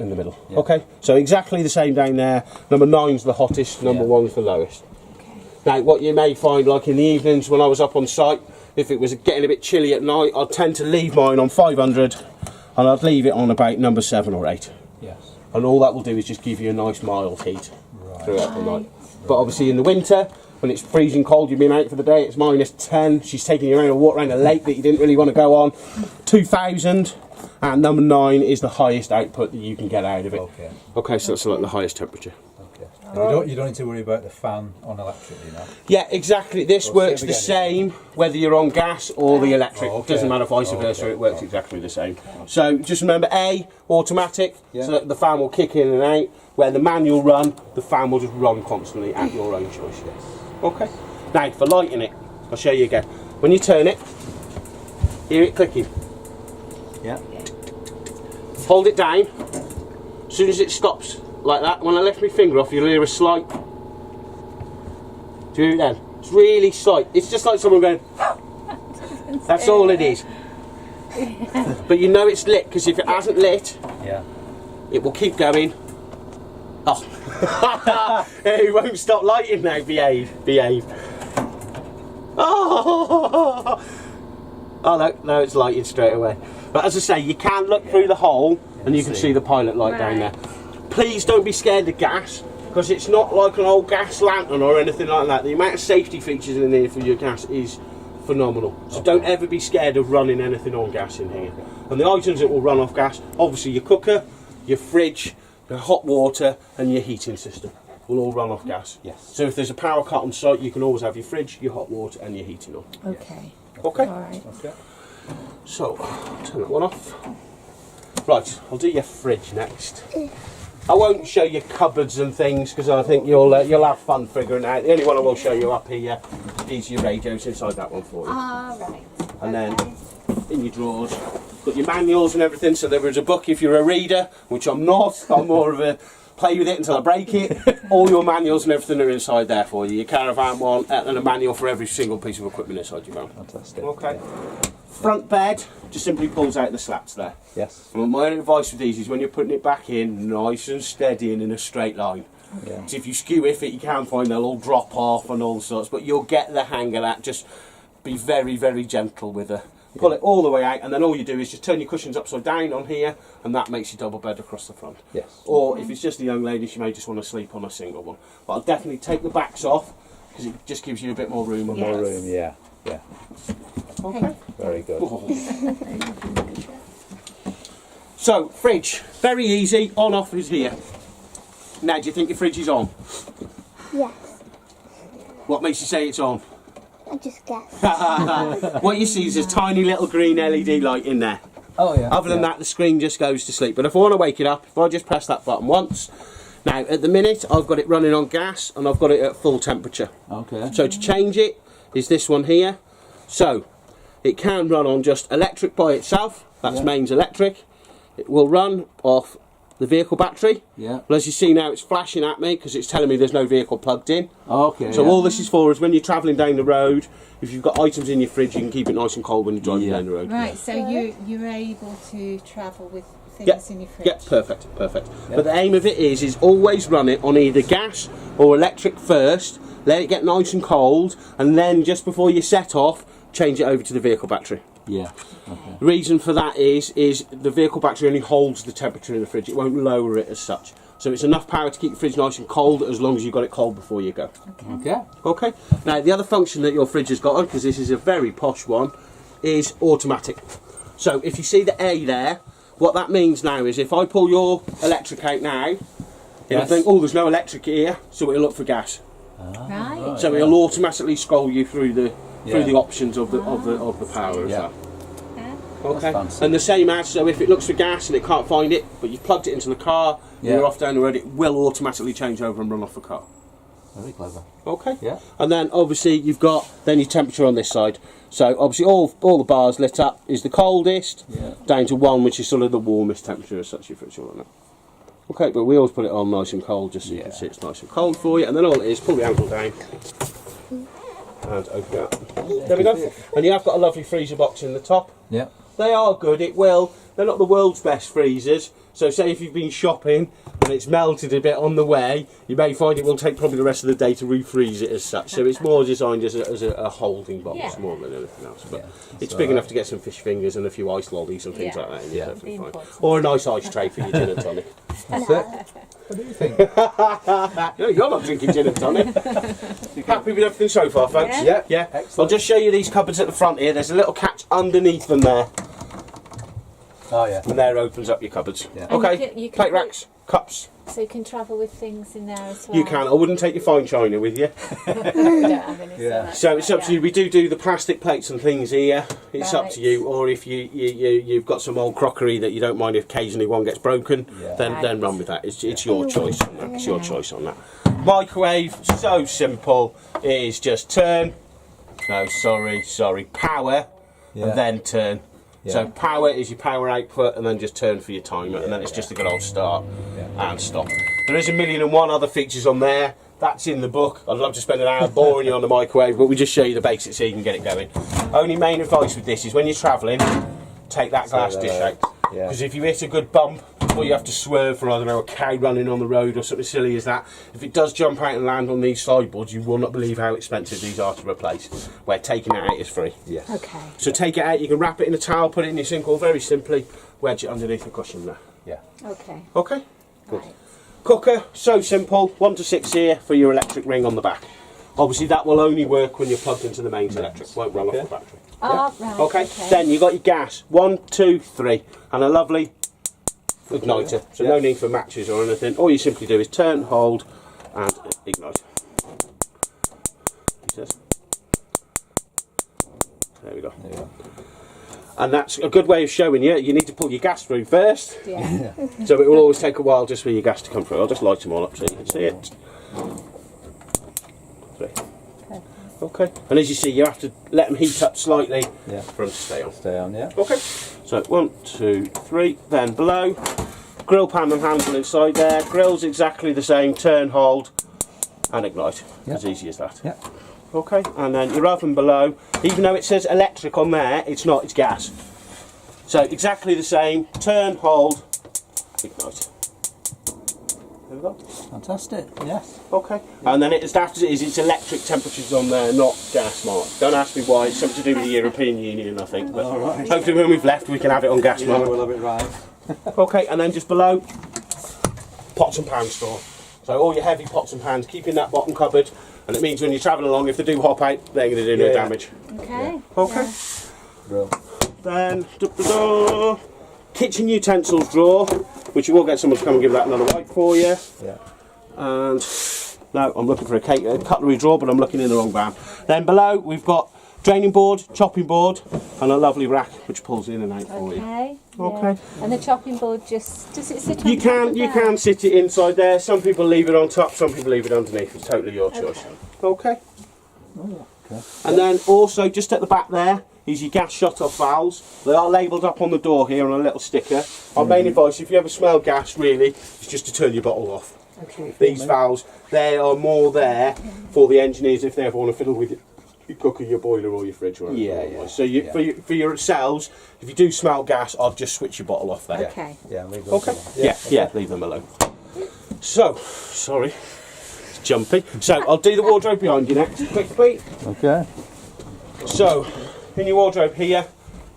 in the middle. Yeah. Okay, so exactly the same down there. Number 9's the hottest, number 1's the lowest. Okay. Now, what you may find, like in the evenings when I was up on site, if it was getting a bit chilly at night, I'd tend to leave mine on 500 and I'd leave it on about number 7 or 8. Yes. And all that will do is just give you a nice mild heat throughout the night. But obviously in the winter, when it's freezing cold, you've been out for the day, it's -10, she's taking you around a walk around a lake that you didn't really want to go on, 2000, and number 9 is the highest output that you can get out of it. Okay. Okay, so that's like the highest temperature. Okay. You don't need to worry about the fan on electric, you know? Yeah, exactly. This works the same whether you're on gas or the electric. Oh, okay. Doesn't matter vice versa, it works exactly the same. So just remember A, automatic, so that the fan will kick in and out. Where the manual run, the fan will just run constantly at your own choice. Okay. Now for lighting it, I'll show you again. When you turn it, hear it clicking. Yeah. Hold it down. As soon as it stops like that, when I lift my finger off, you'll hear a slight. Do you hear it then? It's really slight. It's just like someone going. That's all it is. But you know it's lit because if it hasn't lit, it will keep going. Oh, it won't stop lighting now. Behave. Oh, no, it's lighting straight away. But as I say, you can look through the hole and you can see the pilot light down there. Please don't be scared of gas, because it's not like an old gas lantern or anything like that. The amount of safety features in here for your gas is phenomenal. So don't ever be scared of running anything on gas in here. And the items that will run off gas, obviously your cooker, your fridge, your hot water and your heating system will all run off gas. Yes. So if there's a power cut on site, you can always have your fridge, your hot water and your heating on. Okay. Okay? Alright. Okay. So, turn that one off. Right, I'll do your fridge next. I won't show you cupboards and things because I think you'll have fun figuring it out. The only one I will show you up here is your radios inside that one for you. Alright. And then in your drawers, got your manuals and everything. So there is a book if you're a reader, which I'm not. I'm more of a play with it until I break it. All your manuals and everything are inside there for you. Your caravan one and a manual for every single piece of equipment inside your van. Fantastic. Okay. Front bed just simply pulls out the slats there. Yes. And my only advice with these is when you're putting it back in, nice and steady and in a straight line. Yeah. So if you skew it, you can find they'll all drop off and all sorts, but you'll get the hang of that. Just be very, very gentle with her. Pull it all the way out, and then all you do is just turn your cushions upside down on here, and that makes your double bed across the front. Yes. Or if it's just a young lady, she may just want to sleep on a single one. But I'll definitely take the backs off because it just gives you a bit more room. And More room, yeah. Okay. Very good. So, fridge, very easy, on off is here. Now, do you think your fridge is on? Yes, What makes you say it's on? I just guessed. What you see is a tiny little green LED light in there. Oh yeah. Other than that, the screen just goes to sleep. But if I want to wake it up, if I just press that button once, now at the minute I've got it running on gas and I've got it at full temperature. Okay. So to change it is this one here. So it can run on just electric by itself. That's mains electric. It will run off the vehicle battery. Yeah. Well, as you see now, it's flashing at me because it's telling me there's no vehicle plugged in. Okay. So all this is for is when you're travelling down the road, if you've got items in your fridge, you can keep it nice and cold when you're driving down the road. Right, so you're able to travel with things in your fridge. Yeah, perfect. But the aim of it is always run it on either gas or electric first, let it get nice and cold, and then just before you set off, change it over to the vehicle battery. Yeah. Okay. The reason for that is the vehicle battery only holds the temperature in the fridge, it won't lower it as such. So it's enough power to keep the fridge nice and cold as long as you've got it cold before you go. Okay. Now the other function that your fridge has got on, because this is a very posh one, is automatic. So if you see the A there, what that means now is if I pull your electric out now, it'll think, oh, there's no electric here, so it'll look for gas. Right. So it'll automatically scroll you through the options of the power as well. Okay. And the same as, so if it looks for gas and it can't find it, but you've plugged it into the car, and you're off down the road, it will automatically change over and run off the car. Very clever. Okay. Yeah. And then obviously you've got then your temperature on this side. So obviously all the bars lit up is the coldest, down to 1, which is sort of the warmest temperature as such. If it's all on it. Okay, but we always put it on nice and cold just so you can see it's nice and cold for you. And then all it is, pull the handle down and open it up. There we go. And you have got a lovely freezer box in the top. Yeah. They are good. It will they're not the world's best freezers. So say if you've been shopping and it's melted a bit on the way, you may find it will take probably the rest of the day to refreeze it as such. So it's more designed as a holding box Yeah. more than anything else. But it's all big right. enough to get some fish fingers and a few ice lollies and things Yeah. like that. And you're Yeah. perfectly fine. Important. Or a nice ice tray for your gin and tonic. That's it. What do you think? No, you're not drinking gin and tonic. Happy with everything so far, folks? Yeah. Yeah. Excellent. I'll just show you these cupboards at the front here. There's a little catch underneath them there. Oh yeah. And there opens up your cupboards. Yeah. And Okay, you can plate put- racks, cups. So you can travel with things in there as well. You can. I wouldn't take your fine china with you. We don't have any. Yeah. that's So it's up right, to you. We do the plastic plates and things here. It's up Right. to you. Or if you've got some old crockery that you don't mind if occasionally one gets broken, Yeah. then Right. run with that. It's your choice on that. It's your choice on that. Microwave, so simple. It is just turn. No, sorry. Power, Yeah. and then turn. Yeah. So power is your power output, and then just turn for your timer, and then it's just a good old start Yeah. and stop. There is 1,000,001 other features on there. That's in the book. I'd love to spend an hour boring you on the microwave, but we just show you the basics so you can get it going. Only main advice with this is when you're travelling, take that glass dish out. Yeah. Because if you hit a good bump, or you have to swerve for, I don't know, a cow running on the road or something silly as that, if it does jump out and land on these sideboards, you will not believe how expensive these are to replace, where taking it out is free. Yes. Okay. So take it out, you can wrap it in a towel, put it in your sink, or very simply wedge it underneath the cushion there. Yeah. Okay. Okay? Right. Cooker, so simple, 1 to 6 here for your electric ring on the back. Obviously that will only work when you're plugged into the mains electric, won't run off the battery. Oh, right. Okay, then you've got your gas, 1, 2, 3, and a lovely igniter. So no need for matches or anything. All you simply do is turn, hold, and ignite. There we go. There you go. And that's a good way of showing you. You need to pull your gas through first. Yeah. So it will always take a while just for your gas to come through. I'll just light them all up so you can see it. 3. Okay. And as you see, you have to let them heat up slightly Yeah. for them to stay on. Stay on, yeah. Okay. So 1, 2, 3. Then below, grill pan and handle inside there. Grill's exactly the same. Turn, hold, and ignite. Yeah. As easy as that. Yeah. Okay. And then your oven below, even though it says electric on there, it's not. It's gas. So exactly the same. Turn, hold, ignite. There we go. Fantastic. Yes. Okay. And then it's after it's electric temperatures on there, not gas mark. Don't ask me why. It's something to do with the European Union, I think. But All right. hopefully when we've left, we can have it on gas Yeah, mark. we'll have it right. Okay. And then just below, pots and pan store. So all your heavy pots and pans, keep in that bottom cupboard, and it means when you're travelling along, if they do hop out, they're going to do no Yeah. damage. Okay. Okay. Bro. Then kitchen utensils drawer, which you will get someone to come and give that another wipe for you. Yeah. And now I'm looking for a cutlery drawer, but I'm looking in the wrong band. Then below we've got draining board, chopping board, and a lovely rack which pulls in and out for you. Okay. Okay. Yeah. And the chopping board just does it sit on You top can of you that? can sit it inside there. Some people leave it on top, some people leave it underneath. It's totally your choice. Okay. Oh, okay. And then also just at the back there is your gas shut-off valves. They are labelled up on the door here on a little sticker. Our main advice, if you ever smell gas, really, is just to turn your bottle off. Okay. These valves, they are more there for the engineers if they ever want to fiddle with your cooker, your boiler or your fridge or anything. Yeah, otherwise. yeah, So you, yeah. for yourselves, if you do smell gas, I'd just switch your bottle off there. Okay. Yeah. Leave those Okay. alone. Yeah, leave them alone. So, sorry, it's jumpy. So I'll do the wardrobe behind you next, quickly. Okay. So, in your wardrobe here,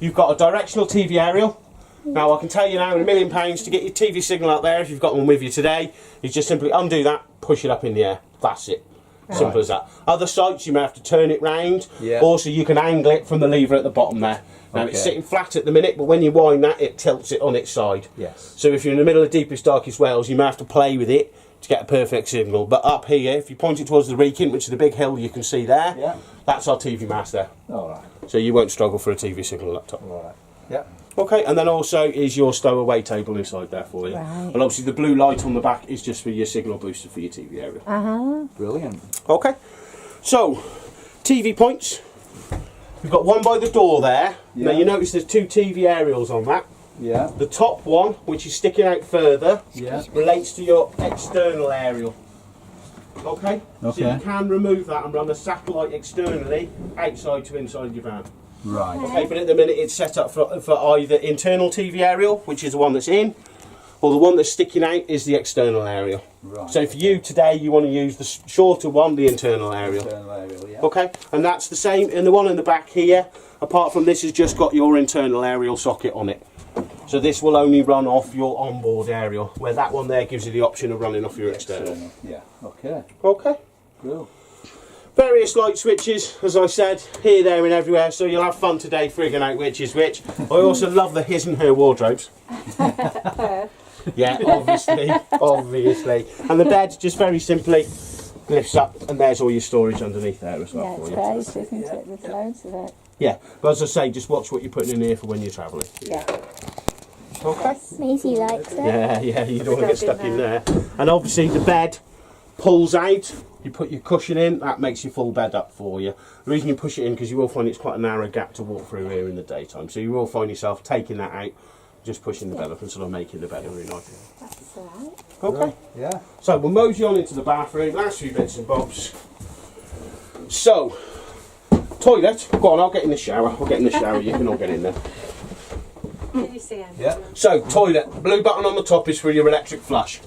you've got a directional TV aerial. Now I can tell you now in £1,000,000 to get your TV signal out there, if you've got one with you today, is just simply undo that, push it up in the air. That's it. Simple as that. Other sites you may have to turn it round. Yeah. Also you can angle it from the lever at the bottom there. Now it's Okay. sitting flat at the minute, but when you wind that, it tilts it on its side. Yes. So if you're in the middle of deepest, darkest Wales, you may have to play with it to get a perfect signal. But up here, if you point it towards the Wrekin, which is the big hill you can see there, Yeah. that's our TV mast there. All right. So you won't struggle for a TV signal laptop. All right. Yeah. Okay, and then also is your stowaway table inside there for you. Right. And obviously the blue light on the back is just for your signal booster for your TV area. Brilliant. Okay, so TV points. We've got one by the door there. Now Yeah. you notice there's 2 TV aerials on that. Yeah. The top one, which is sticking out further, Yeah. relates to your external aerial. Okay? So Okay. you can remove that and run a satellite externally outside to inside your van. Right. Okay, but at the minute it's set up for either internal TV aerial, which is the one that's in, or the one that's sticking out is the external aerial. Right. So for you today, you want to use the shorter one, the internal aerial. Internal aerial, yeah. Okay, and that's the same in the one in the back here. Apart from this, has just got your internal aerial socket on it. So this will only run off your onboard aerial, where that one there gives you the option of running off your external. Yeah. Okay. Okay. Cool. Various light switches, as I said, here, there and everywhere, so you'll have fun today figuring out which is which. I also love the his and her wardrobes. Yeah, obviously, obviously. And the bed just very simply lifts up and there's all your storage underneath there as well Yeah, for it's you. great, isn't it? There's loads of it. Yeah, but as I say, just watch what you're putting in here for when you're travelling. Yeah. Okay. Maisie likes it. Yeah, you don't want to get stuck in there. And obviously the bed pulls out, you put your cushion in, that makes your full bed up for you. The reason you push it in, because you will find it's quite a narrow gap to walk through here in the daytime, so you will find yourself taking that out, just pushing the bed up and sort of making the bed a really nice. That's all right. Okay, Yeah. so we'll mosey on into the bathroom, last few bits and bobs. So, toilet, go on, I'll get in the shower, you can all get in there. Can you see him? Yeah. So, toilet, blue button on the top is for your electric flush.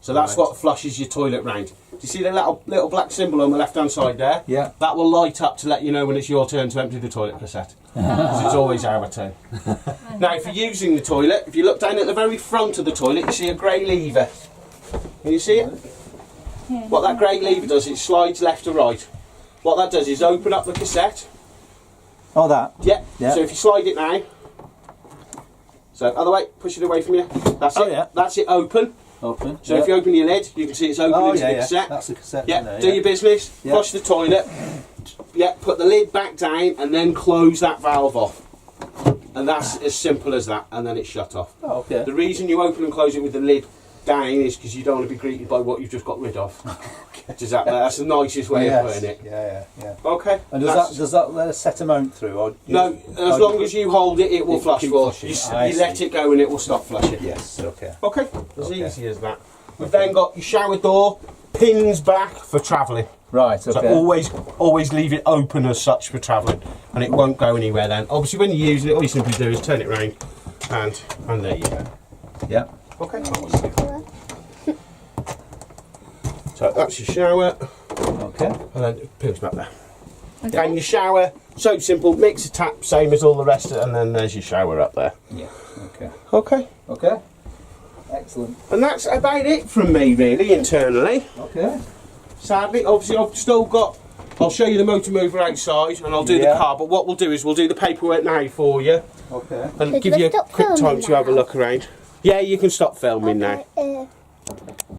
So that's Right. what flushes your toilet round. Do you see the little black symbol on the left hand side there? Yeah. That will light up to let you know when it's your turn to empty the toilet cassette. Because it's always our turn. Now if you're using the toilet, if you look down at the very front of the toilet, you see a grey lever. Can you see it? What that grey lever does, it slides left to right. What that does is open up the cassette. Oh, that. Yeah. Yeah. So if you slide it now. So other way, push it away from you. That's Oh, it. yeah. That's it open. Open. So if you open your lid, you can see it's open Oh, into yeah, the yeah. cassette. That's the cassette. Yeah, in there, do yeah. your business, Yeah. flush the toilet, yeah, put the lid back down and then close that valve off. And that's as simple as that, and then it's shut off. Oh, okay. The reason you open and close it with the lid down is because you don't want to be greeted by what you've just got rid of. That's the nicest way of putting it. Yeah. Okay. And that's- does that let a set amount through? Or no, as long as you hold it, it will It flush keep for flushing. you. I You let see. it go and it will stop flushing. Yes. Okay. Okay, as Okay. easy as that. We've then got your shower door, pins back for travelling. Right. Okay. So always leave it open as such for travelling, and it won't go anywhere then. Obviously when you're using it, all you simply do is turn it round, and there you go. Yeah. Okay. So that's your shower, Okay. and then pins back there. And your shower, so simple, mix a tap, same as all the rest, and then there's your shower up there. Yeah. Okay. Okay. Okay. Excellent. And that's about it from me really, internally. Okay. Sadly, obviously I've still got, I'll show you the motor mover outside and I'll do Yeah. the car, but what we'll do is we'll do the paperwork now for you Okay. and Could give we you a stop quick time filming to have a now? look around. Yeah, you can stop filming now. Okay,